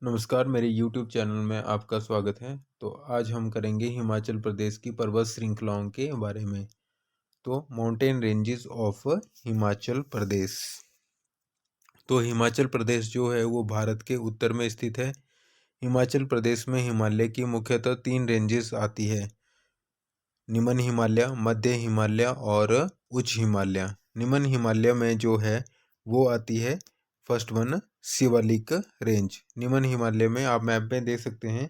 नमस्कार, मेरे YouTube channel में आपका स्वागत है। तो आज हम करेंगे हिमाचल प्रदेश की पर्वत श्रृंखलाओं के बारे में। तो mountain ranges of Himachal Pradesh. तो हिमाचल प्रदेश जो है वो भारत के उत्तर में स्थित है। हिमाचल प्रदेश में हिमालय की मुख्यतः 3 रेंजेस आती है: निम्न हिमालय, मध्य हिमालय और उच्च हिमालय। निम्न हिमालय में जो है वो आती है फर्स्ट वन शिवालिक रेंज। निम्न हिमालय में आप मैप में देख सकते हैं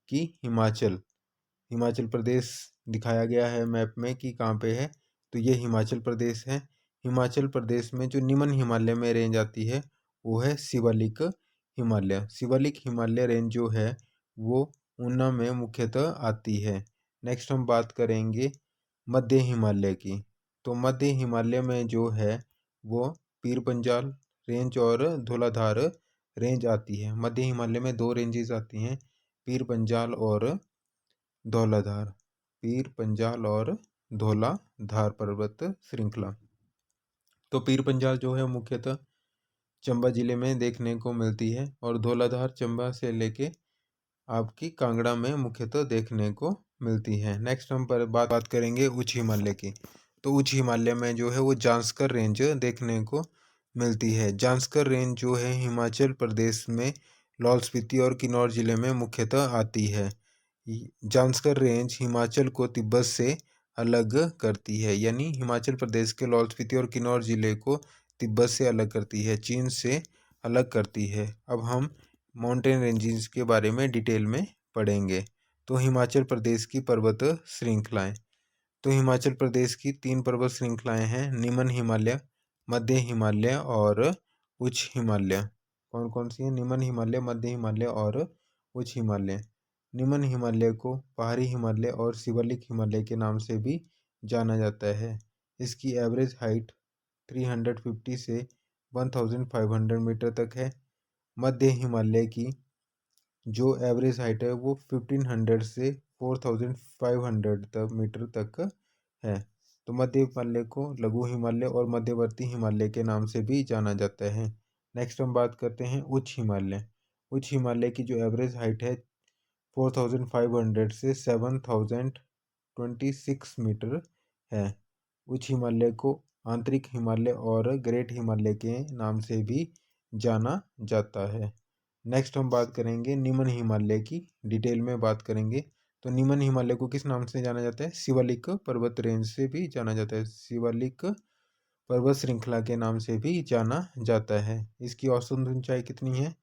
कि हिमाचल प्रदेश दिखाया गया है मैप में कि कहाँ पे है। तो ये हिमाचल प्रदेश है। हिमाचल प्रदेश में जो निम्न हिमालय में रेंज आती है वो है शिवालिक हिमालय। शिवालिक हिमालय रेंज जो है वो ऊना में मुख्यतः आती है। नेक्स्ट हम बात करेंगे मध्य हिमालय की। तो मध्य हिमालय में जो है वो पीर पंजाल रेंज और धौलाधार रेंज आती है। मध्य हिमालय में 2 रेंजेस आती हैं, पीर पंजाल और धौलाधार। पीर पंजाल और धौलाधार पर्वत श्रृंखला। तो पीर पंजाल जो है मुख्यतः चंबा जिले में देखने को मिलती है और धौलाधार चंबा से लेके आपकी कांगड़ा में मुख्यतः देखने को मिलती है। नेक्स्ट हम पर बात करेंगे उच्च हिमालय की। तो उच्च हिमालय में जो है वो जांस्कर रेंज देखने को मिलती है। जांस्कर रेंज जो है हिमाचल प्रदेश में लाहौल स्पीति और किन्नौर जिले में मुख्यतः आती है। जांस्कर रेंज हिमाचल को तिब्बत से अलग करती है, यानी हिमाचल प्रदेश के लाहौल स्पीति और किन्नौर जिले को तिब्बत से अलग करती है, चीन से अलग करती है। अब हम माउंटेन रेंजेस के बारे में डिटेल में पढ़ेंगे। तो हिमाचल प्रदेश की पर्वत श्रृंखलाएं। तो हिमाचल प्रदेश की 3 पर्वत श्रृंखलाएं हैं: निम्न हिमालय, मध्य हिमालय और उच्च हिमालय। कौन कौन सी है? निम्न हिमालय, मध्य हिमालय और उच्च हिमालय। निम्न हिमालय को पहाड़ी हिमालय और शिवालिक हिमालय के नाम से भी जाना जाता है। इसकी एवरेज हाइट 350 से 1500 मीटर तक है। मध्य हिमालय की जो एवरेज हाइट है वो 1500 से 4500 मीटर तक है। तो मध्य हिमालय को लघु हिमालय और मध्यवर्ती हिमालय के नाम से भी जाना जाता है। नेक्स्ट हम बात करते हैं उच्च हिमालय। उच्च हिमालय की जो एवरेज हाइट है 4500 से 7026 मीटर है। उच्च हिमालय को आंतरिक हिमालय और ग्रेट हिमालय के नाम से भी जाना जाता है। नेक्स्ट हम बात करेंगे निम्न हिमालय की, डिटेल में बात करेंगे। तो निम्न हिमालय को किस नाम से जाना जाता है? शिवालिक पर्वत रेंज से भी जाना जाता है, शिवालिक पर्वत श्रृंखला के नाम से भी जाना जाता है। इसकी औसत ऊंचाई कितनी है?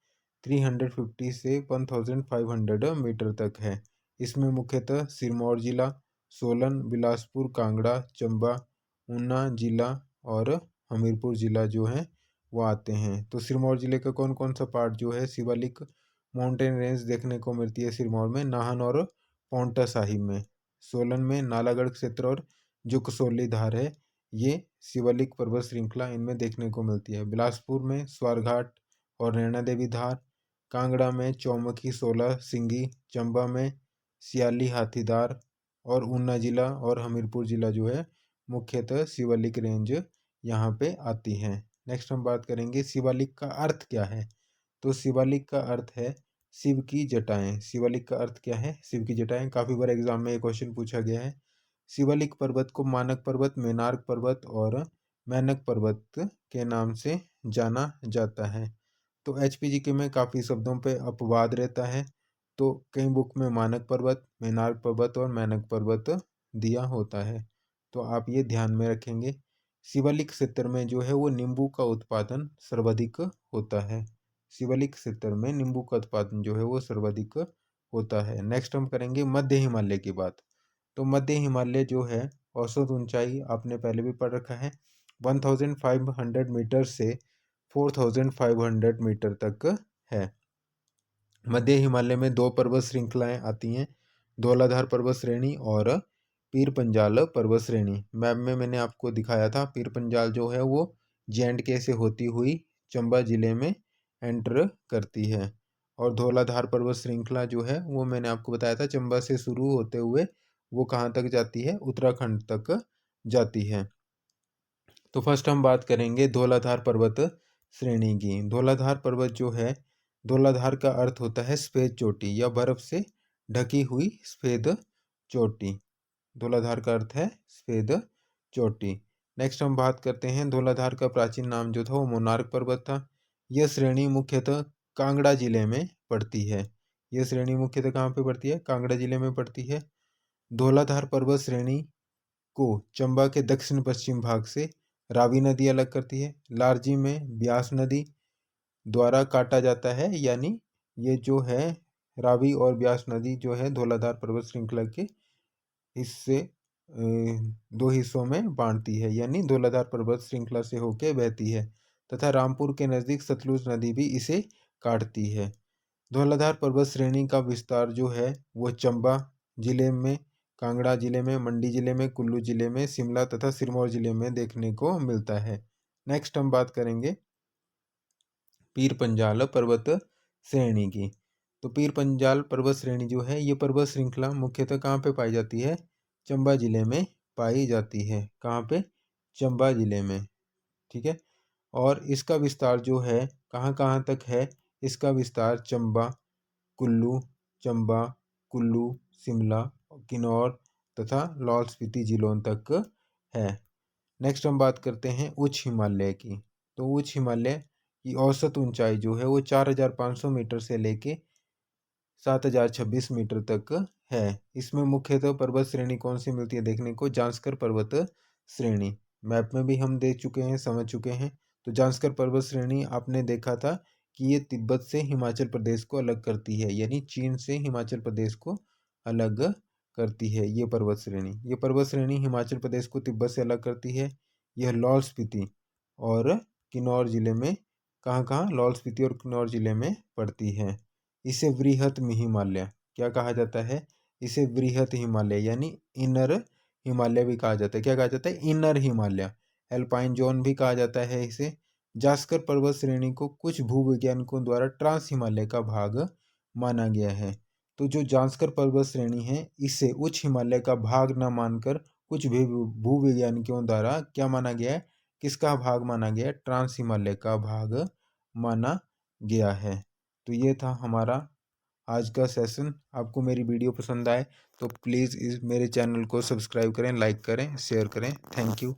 350 से 1500 मीटर तक है। इसमें मुख्यतः सिरमौर जिला, सोलन, बिलासपुर, कांगड़ा, चंबा, ऊना जिला और हमीरपुर जिला जो है वो आते हैं। तो सिरमौर जिले का कौन कौन सा पार्ट जो है शिवालिक माउंटेन रेंज देखने को मिलती है? सिरमौर में नाहन और पांवटा साहिब में। सोलन में नालागढ़ क्षेत्र और जो कसौली धार है ये शिवालिक पर्वत श्रृंखला इनमें देखने को मिलती है। बिलासपुर में स्वारघाट और नैना देवी धार, कांगड़ा में चौमुखी, सोलह सिंगी, चंबा में सियाली हाथीदार और ऊना जिला और हमीरपुर जिला जो है मुख्यतः शिवालिक रेंज यहाँ पे आती है। नेक्स्ट हम बात करेंगे शिवालिक का अर्थ क्या है। तो शिवालिक का अर्थ है शिव की जटाएं। शिवालिक का अर्थ क्या है? शिव की जटाएं। काफी बार एग्जाम में ये क्वेश्चन पूछा गया है। शिवालिक पर्वत को मानक पर्वत, मेनार्क पर्वत और मैनक पर्वत के नाम से जाना जाता है। तो एचपीजीके में काफ़ी शब्दों पे अपवाद रहता है। तो कई बुक में मानक पर्वत, मेनार्क पर्वत और मैनक पर्वत दिया होता है, तो आप ये ध्यान में रखेंगे। शिवालिक क्षेत्र में जो है वो नींबू का उत्पादन सर्वाधिक होता है। शिवालिक क्षेत्र में नींबू का उत्पादन जो है वो सर्वाधिक होता है। नेक्स्ट हम करेंगे मध्य हिमालय की बात। तो मध्य हिमालय जो है औसत ऊंचाई आपने पहले भी पढ़ रखा है 1500 मीटर से 4500 मीटर तक है। मध्य हिमालय में 2 पर्वत श्रृंखलाएं आती हैं, धौलाधार पर्वत श्रेणी और पीर पंजाल पर्वत श्रेणी। मैप में मैंने आपको दिखाया था, पीर पंजाल जो है वो जे से होती हुई चंबा जिले में एंटर करती है और धौलाधार पर्वत श्रृंखला जो है वो मैंने आपको बताया था चंबा से शुरू होते हुए वो कहाँ तक जाती है? उत्तराखंड तक जाती है। तो फर्स्ट हम बात करेंगे धौलाधार पर्वत श्रेणी की। धौलाधार पर्वत जो है धौलाधार का अर्थ होता है सफेद चोटी या बर्फ से ढकी हुई सफेद चोटी। धौलाधार का अर्थ है सफेद चोटी। नेक्स्ट हम बात करते हैं धौलाधार का प्राचीन नाम जो था वो मोनार्क पर्वत था। यह श्रेणी मुख्यतः कांगड़ा जिले में पड़ती है। यह श्रेणी मुख्यतः कहाँ पे पड़ती है? कांगड़ा जिले में पड़ती है। धौलाधार पर्वत श्रेणी को चंबा के दक्षिण पश्चिम भाग से रावी नदी अलग करती है। लारजी में ब्यास नदी द्वारा काटा जाता है, यानी ये जो है रावी और ब्यास नदी जो है धौलाधार पर्वत श्रृंखला के हिस्से दो हिस्सों में बांटती है, यानी धौलाधार पर्वत श्रृंखला से होकर बहती है तथा रामपुर के नज़दीक सतलुज नदी भी इसे काटती है। धौलाधार पर्वत श्रेणी का विस्तार जो है वो चंबा जिले में, कांगड़ा जिले में, मंडी जिले में, कुल्लू जिले में, शिमला तथा सिरमौर जिले में देखने को मिलता है। नेक्स्ट हम बात करेंगे पीर पंजाल पर्वत श्रेणी की। तो पीर पंजाल पर्वत श्रेणी जो है ये पर्वत श्रृंखला मुख्यतः कहाँ पे पाई जाती है? चंबा जिले में पाई जाती है। कहाँ पे? चंबा जिले में। ठीक है। और इसका विस्तार जो है कहाँ कहाँ तक है? इसका विस्तार चंबा, कुल्लू, शिमला, किन्नौर तथा लाहौल स्पीति जिलों तक है। नेक्स्ट हम बात करते हैं उच्च हिमालय की। तो उच्च हिमालय की औसत ऊंचाई जो है वो 4500 मीटर से लेके 7026 मीटर तक है। इसमें मुख्यतः पर्वत श्रेणी कौन सी मिलती है देखने को? जांस्कर पर्वत श्रेणी। मैप में भी हम देख चुके हैं, समझ चुके हैं। तो जांस्कर पर्वत श्रेणी आपने देखा था कि ये तिब्बत से हिमाचल प्रदेश को अलग करती है, यानी चीन से हिमाचल प्रदेश को अलग करती है ये पर्वत श्रेणी। ये पर्वत श्रेणी हिमाचल प्रदेश को तिब्बत से अलग करती है। यह लाहौल स्पीति और किन्नौर जिले में, कहाँ कहाँ? लाहौल स्पीति और किन्नौर जिले में पड़ती है। इसे वृहत हिमालय क्या कहा जाता है? इसे वृहत हिमालय यानी इनर हिमालय भी कहा जाता है। क्या कहा जाता है? इनर हिमालय। एल्पाइन जोन भी कहा जाता है इसे। जास्कर पर्वत श्रेणी को कुछ भूवैज्ञानिकों द्वारा ट्रांस हिमालय का भाग माना गया है। तो जो जास्कर पर्वत श्रेणी है इसे उच्च हिमालय का भाग न मानकर कुछ भूवैज्ञानिकों द्वारा क्या माना गया है? किसका भाग माना गया है? ट्रांस हिमालय का भाग माना गया है। तो ये था हमारा आज का सेशन। आपको मेरी वीडियो पसंद आए तो प्लीज़ इस मेरे चैनल को सब्सक्राइब करें, लाइक करें, शेयर करें। Thank you.